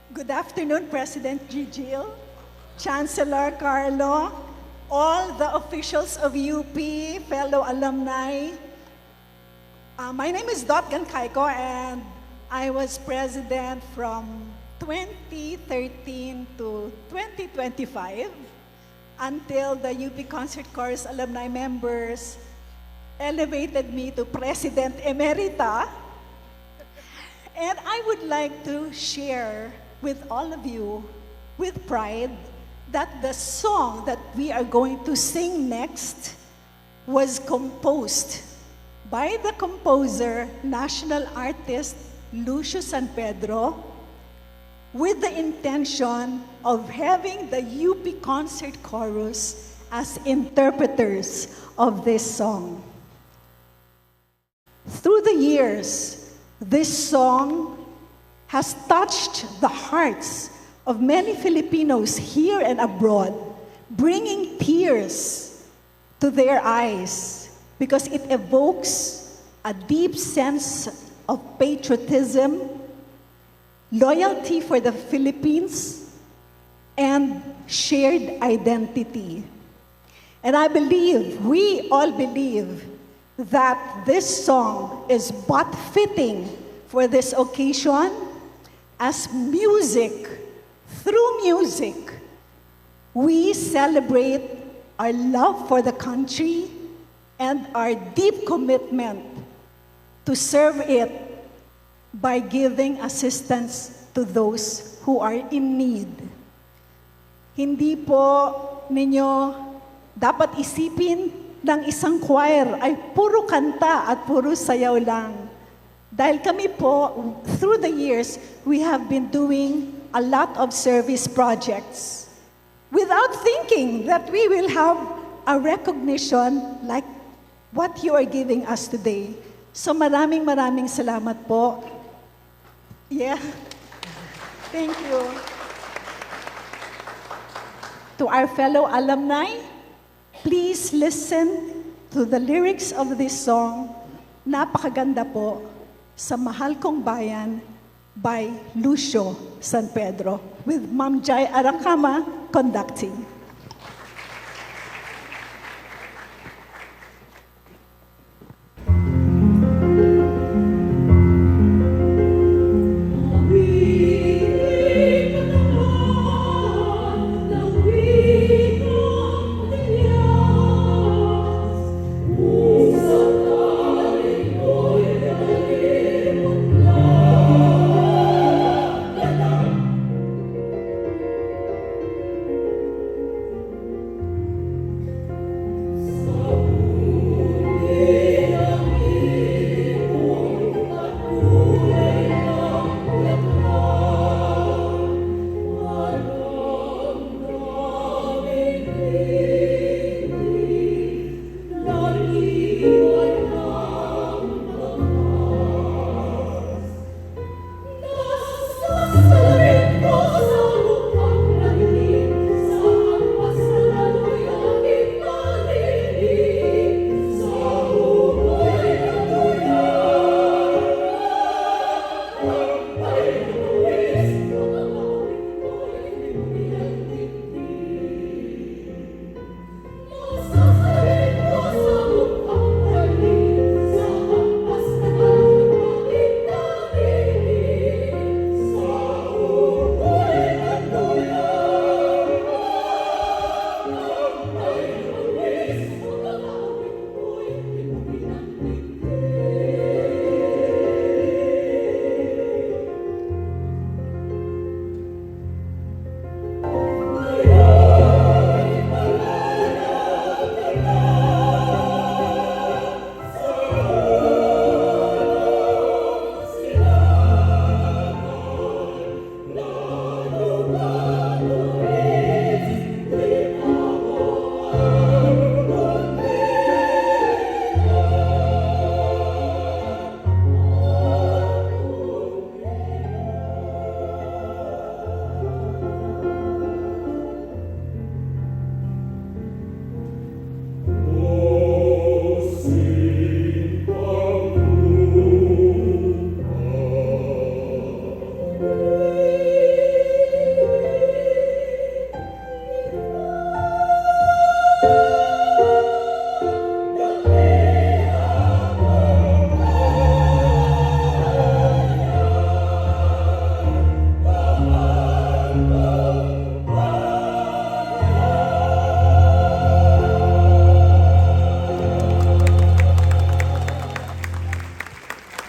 Good afternoon, President Gigil, Chancellor Carlo, all the officials of UP, fellow alumni. My name is Dot Gancaiko, and I was president from 2013 to 2025 until the UP Concert Chorus alumni members elevated me to President Emerita. And I would like to share with all of you, with pride, that the song that we are going to sing next was composed by the composer, national artist Lucio San Pedro, with the intention of having the UP Concert Chorus as interpreters of this song. Through the years, this song has touched the hearts of many Filipinos here and abroad, bringing tears to their eyes because it evokes a deep sense of patriotism, loyalty for the Philippines, and shared identity. And I believe, we all believe, that this song is but fitting for this occasion, as music, through music, we celebrate our love for the country and our deep commitment to serve it by giving assistance to those who are in need. Hindi po ninyo dapat isipin ng isang choir ay puro kanta at puro sayaw lang. Dahil kami po, through the years, we have been doing a lot of service projects without thinking that we will have a recognition like what you are giving us today. So maraming salamat po. Yeah. Thank you. To our fellow alumni, please listen to the lyrics of this song. Napakaganda po. Sa Mahal Kong Bayan by Lucio San Pedro, with Ma'am Jai Aracama conducting.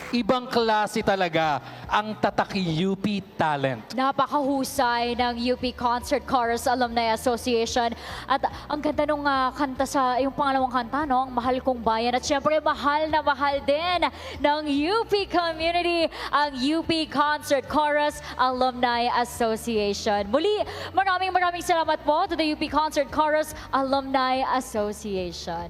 Ibang klase talaga ang tatak UP talent. Napakahusay ng UP Concert Chorus Alumni Association. At ang ganda nung kanta sa yung pangalawang kanta, no? Ang Mahal Kong Bayan. At syempre, mahal na mahal din ng UP community ang UP Concert Chorus Alumni Association. Muli, maraming salamat po to the UP Concert Chorus Alumni Association.